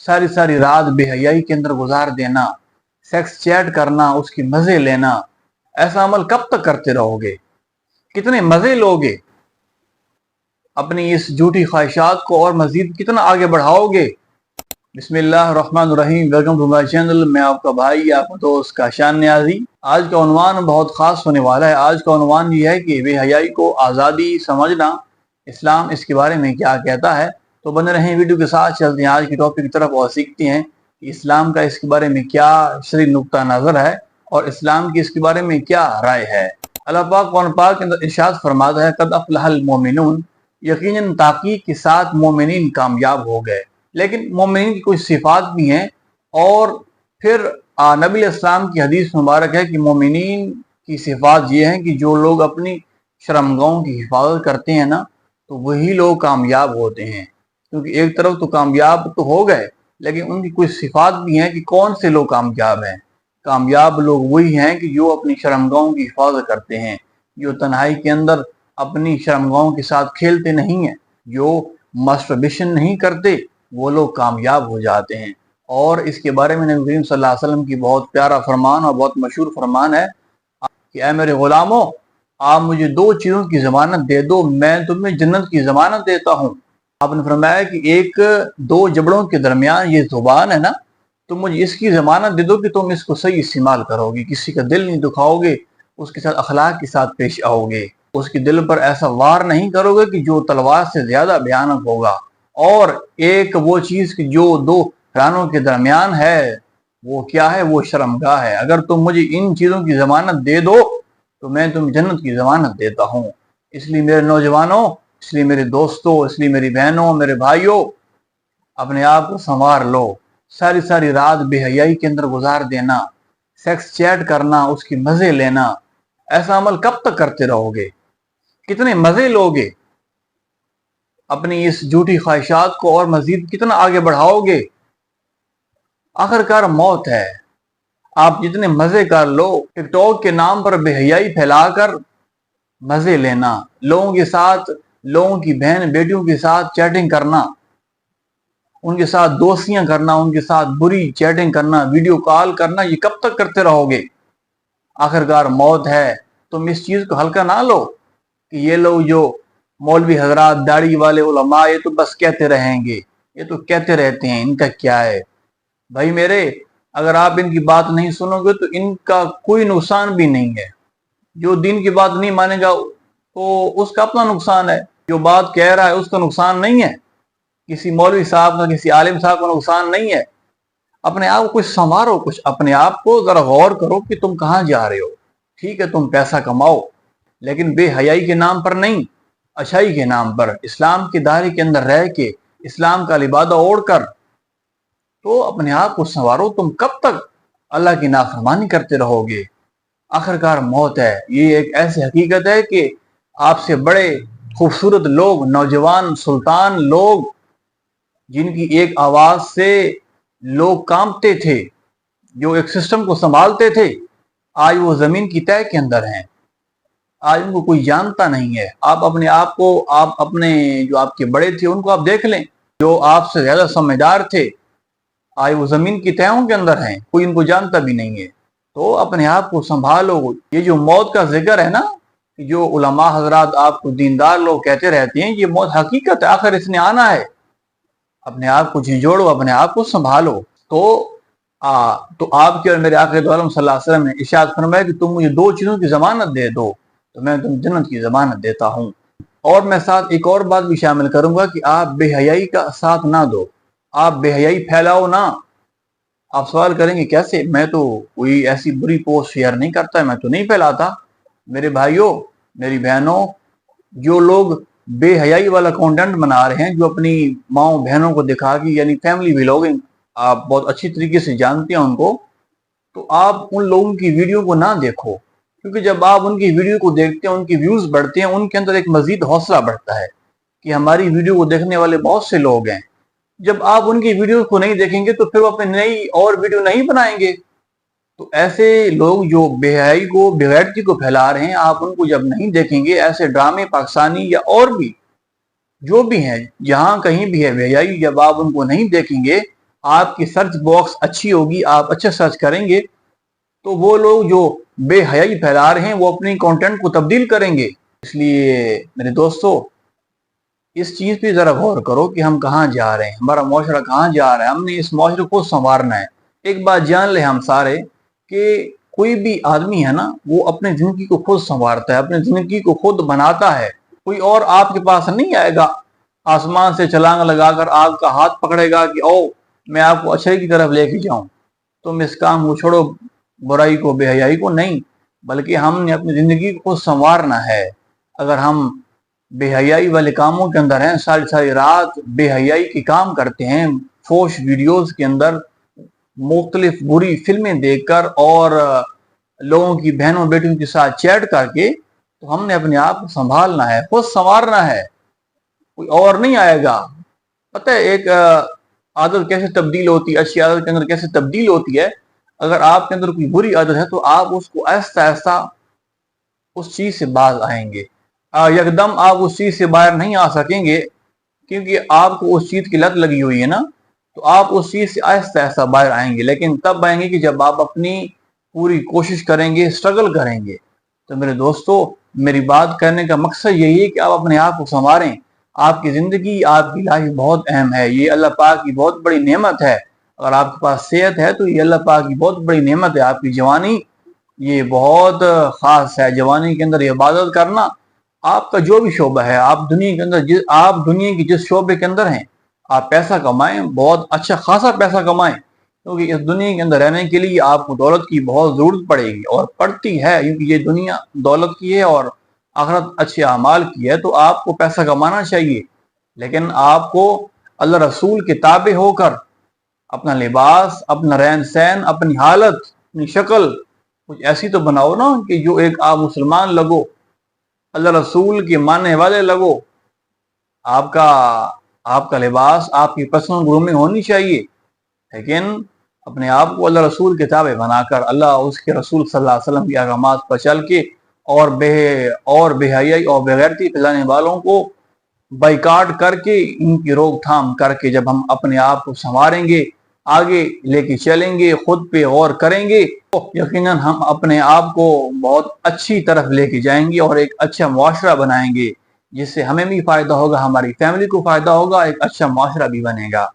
सारी सारी रात बेहयाई के अंदर गुजार देना, सेक्स चैट करना, उसकी मजे लेना, ऐसा अमल कब तक करते रहोगे? कितने मजे लोगे? अपनी इस झूठी ख्वाहिशात को और मजीद कितना आगे बढ़ाओगे? बिस्मिल्लाहिर्रहमानिर्रहीम। Welcome to my channel. मैं आपका भाई, आपका दोस्त काशान न्याजी। आज का उन्वान बहुत खास होने वाला है। आज का उन्वान ये है कि बेहयाई को आज़ादी समझना, इस्लाम इसके बारे में क्या कहता है। तो बने रहें वीडियो के साथ, चलते हैं आज की टॉपिक की तरफ और सीखते हैं कि इस्लाम का इसके बारे में क्या शरई नुक्ता नज़र है और इस्लाम की इसके बारे में क्या राय है। अल्लाह पाक कुरान पाक के अंदर इरशाद फरमाता है, कद अफ़लहल मोमिनून, यकीनन ताकीद के साथ मोमिनीन कामयाब हो गए। लेकिन मोमिनीन की कुछ सिफात भी हैं और फिर नबी इस्लाम की हदीस मुबारक है कि मोमिनीन की सिफात ये हैं कि जो लोग अपनी शर्मगाहों की हिफाजत करते हैं ना, तो वही लोग कामयाब होते हैं। क्योंकि एक तरफ तो कामयाब तो हो गए, लेकिन उनकी कुछ सिफात भी हैं कि कौन से लोग कामयाब हैं। कामयाब लोग वही हैं कि जो अपनी शर्मगाहों की हिफाजत करते हैं, जो तन्हाई के अंदर अपनी शर्मगाहों के साथ खेलते नहीं हैं, जो मस्टरबेशन नहीं करते, वो लोग कामयाब हो जाते हैं। और इसके बारे में नबी करीम सल्लल्लाहु अलैहि वसल्लम की बहुत प्यारा फरमान और बहुत मशहूर फरमान है कि ऐ मेरे गुलामों, आप मुझे दो चीज़ों की ज़मानत दे दो, मैं तुम्हें जन्नत की ज़मानत देता हूँ। आपने फरमाया कि एक दो जबड़ों के दरमियान ये ज़ुबान है ना, तुम मुझे इसकी ज़मानत दे दो कि तुम इसको सही इस्तेमाल करोगे, किसी का दिल नहीं दुखाओगे, उसके साथ अखलाक के साथ पेश आओगे, उसके दिल पर ऐसा वार नहीं करोगे कि जो तलवार से ज्यादा भयानक होगा। और एक वो चीज की जो दो रानों के दरमियान है, वो क्या है? वो शर्मगाह है। अगर तुम मुझे इन चीजों की जमानत दे दो तो मैं तुम्हें जन्नत की जमानत देता हूँ। इसलिए मेरे नौजवानों, इसलिए मेरे दोस्तों, इसलिए मेरी बहनों, मेरे भाइयों, अपने आप को संवार लो। सारी सारी रात बेहयाई के अंदर गुजार देना, सेक्स चैट करना, उसकी मजे लेना, ऐसा अमल कब तक करते रहोगे? कितने मजे लोगे? अपनी इस झूठी ख्वाहिशात को और मजीद कितना आगे बढ़ाओगे? आखिरकार मौत है। आप जितने मजे कर लो, टिकटॉक के नाम पर बेहयाई फैलाकर मजे लेना, लोगों के साथ, लोगों की बहन बेटियों के साथ चैटिंग करना, उनके साथ दोस्तियां करना, उनके साथ बुरी चैटिंग करना, वीडियो कॉल करना, ये कब तक करते रहोगे? आखिरकार मौत है। तुम इस चीज को हल्का ना लो कि ये लोग जो मौलवी हजरात, दाढ़ी वाले उलमा, ये तो बस कहते रहेंगे, ये तो कहते रहते हैं, इनका क्या है। भाई मेरे, अगर आप इनकी बात नहीं सुनोगे तो इनका कोई नुकसान भी नहीं है। जो दीन की बात नहीं मानेगा तो उसका अपना नुकसान है, जो बात कह रहा है उसका नुकसान नहीं है, किसी मौलवी साहब का, किसी आलिम साहब का नुकसान नहीं है। अपने आप को कुछ संवारो, कुछ अपने आप को जरा गौर करो कि तुम कहाँ जा रहे हो। ठीक है, तुम पैसा कमाओ, लेकिन बेहयाई के नाम पर नहीं, अच्छाई के नाम पर, इस्लाम के दायरे के अंदर रह के, इस्लाम का लिबादा ओढ़कर तो अपने आप को संवारो। तुम कब तक अल्लाह की नाफरमानी करते रहोगे? आखिरकार मौत है। ये एक ऐसी हकीकत है कि आपसे बड़े खूबसूरत लोग, नौजवान सुल्तान लोग, जिनकी एक आवाज से लोग कांपते थे, जो एक सिस्टम को संभालते थे, आज वो जमीन की तह के अंदर हैं। आज उनको कोई जानता नहीं है। आप अपने आप को, आप अपने जो आपके बड़े थे उनको आप देख लें, जो आपसे ज्यादा समझदार थे, आज वो जमीन की तहों के अंदर हैं, कोई इनको जानता भी नहीं है। तो अपने आप को संभालो। ये जो मौत का जिक्र है ना, जो उलमा हजरात आपको दीनदार लोग कहते रहते हैं, ये मौत हकीकत है, आखिर इसने आना है। अपने आप को झिझोड़ो, अपने आप को संभालो। तो आपके और मेरे आखिर दो आलम सल्लल्लाहु अलैहि वसल्लम ने इरशाद फरमाया कि तुम मुझे दो चीजों की जमानत दे दो तो मैं तुम जन्नत की जमानत देता हूँ। और मैं साथ एक और बात भी शामिल करूंगा कि आप बेहयाई का साथ ना दो, आप बेहयाई फैलाओ ना। आप सवाल करेंगे कैसे? मैं तो कोई ऐसी बुरी पोस्ट शेयर नहीं करता, मैं तो नहीं फैलाता। मेरे भाइयों, मेरी बहनों, जो लोग बेहयाई वाला कंटेंट बना रहे हैं, जो अपनी माओ बहनों को दिखा के, यानी फैमिली व्लॉगिंग, आप बहुत अच्छी तरीके से जानते हैं उनको, तो आप उन लोगों की वीडियो को ना देखो। क्योंकि जब आप उनकी वीडियो को देखते हैं, उनकी व्यूज बढ़ते हैं, उनके अंदर एक मजीद हौसला बढ़ता है कि हमारी वीडियो को देखने वाले बहुत से लोग हैं। जब आप उनकी वीडियो को नहीं देखेंगे तो फिर वो अपनी नई और वीडियो नहीं बनाएंगे। तो ऐसे लोग जो बेहयाई को, बेगैरती को फैला रहे हैं, आप उनको जब नहीं देखेंगे, ऐसे ड्रामे पाकिस्तानी या और भी जो भी हैं, जहां कहीं भी है बेहयाई, जब आप उनको नहीं देखेंगे آپ کی سرچ باکس اچھی ہوگی, آپ اچھا سرچ کریں گے تو وہ لوگ جو بے حیائی پھیلا رہے ہیں وہ اپنی کانٹینٹ کو تبدیل کریں گے. اس لیے میرے دوستو اس چیز پہ ذرا غور کرو کہ ہم کہاں جا رہے ہیں, ہمارا معاشرہ کہاں جا رہا ہے. ہم نے اس معاشرے کو سنوارنا ہے. ایک بات جان لیں ہم سارے کہ کوئی بھی آدمی ہے نا وہ اپنی زندگی کو خود سنوارتا ہے, اپنی زندگی کو خود بناتا ہے. کوئی اور آپ کے پاس نہیں آئے گا آسمان سے چھلانگ لگا کر آپ کا ہاتھ پکڑے گا کہ او میں آپ کو اچھائی کی طرف لے کے جاؤں, تم اس کام کو چھوڑو, برائی کو, بے حیائی کو. نہیں, بلکہ ہم نے اپنی زندگی کو سنوارنا ہے. اگر ہم بے حیائی والے کاموں کے اندر ہیں, ساری ساری رات بے حیائی کے کام کرتے ہیں, فوش ویڈیوز کے اندر مختلف بری فلمیں دیکھ کر اور لوگوں کی بہنوں بیٹیوں کے ساتھ چیٹ کر کے, تو ہم نے اپنے آپ کو سنبھالنا ہے, خود سنوارنا ہے, کوئی اور نہیں آئے گا. پتہ ہے ایک عادت کیسے تبدیل ہوتی ہے, اچھی عادت کے اندر کیسے تبدیل ہوتی ہے. اگر آپ کے اندر کوئی بری عادت ہے تو آپ اس کو آہستہ آہستہ اس چیز سے باز آئیں گے. یکدم آپ اس چیز سے باہر نہیں آ سکیں گے کیونکہ آپ کو اس چیز کی لت لگی ہوئی ہے نا, تو آپ اس چیز سے آہستہ آہستہ باہر آئیں گے. لیکن تب آئیں گے کہ جب آپ اپنی پوری کوشش کریں گے, اسٹرگل کریں گے. تو میرے دوستو میری بات کرنے کا مقصد یہی ہے کہ آپ اپنے آپ کو سنواریں. آپ کی زندگی, آپ کی لائف بہت اہم ہے, یہ اللہ پاک کی بہت بڑی نعمت ہے. اگر آپ کے پاس صحت ہے تو یہ اللہ پاک کی بہت بڑی نعمت ہے. آپ کی جوانی یہ بہت خاص ہے. جوانی کے اندر عبادت کرنا, آپ کا جو بھی شعبہ ہے, آپ دنیا کے اندر آپ دنیا کی جس شعبے کے اندر ہیں, آپ پیسہ کمائیں, بہت اچھا خاصا پیسا کمائیں, کیونکہ اس دنیا کے اندر رہنے کے لیے آپ کو دولت کی بہت ضرورت پڑے گی اور پڑتی ہے, کیونکہ یہ دنیا دولت کی ہے اور آخرت اچھے اعمال کی ہے. تو آپ کو پیسہ کمانا چاہیے, لیکن آپ کو اللہ رسول کے تابع ہو کر اپنا لباس, اپنا رہن سہن, اپنی حالت, اپنی شکل کچھ ایسی تو بناؤ نا کہ جو ایک آپ مسلمان لگو, اللہ رسول کے ماننے والے لگو. آپ کا لباس, آپ کی پرسنل گرومنگ ہونی چاہیے, لیکن اپنے آپ کو اللہ رسول کے تابع بنا کر, اللہ اس کے رسول صلی اللہ علیہ وسلم کی احکامات پر چل کے اور بے حیائی اور بے غیرتی پھیلانے والوں کو بائیکاٹ کر کے, ان کی روک تھام کر کے جب ہم اپنے آپ کو سنواریں گے, آگے لے کے چلیں گے, خود پہ غور کریں گے, تو یقیناً ہم اپنے آپ کو بہت اچھی طرف لے کے جائیں گے اور ایک اچھا معاشرہ بنائیں گے, جس سے ہمیں بھی فائدہ ہوگا, ہماری فیملی کو فائدہ ہوگا, ایک اچھا معاشرہ بھی بنے گا.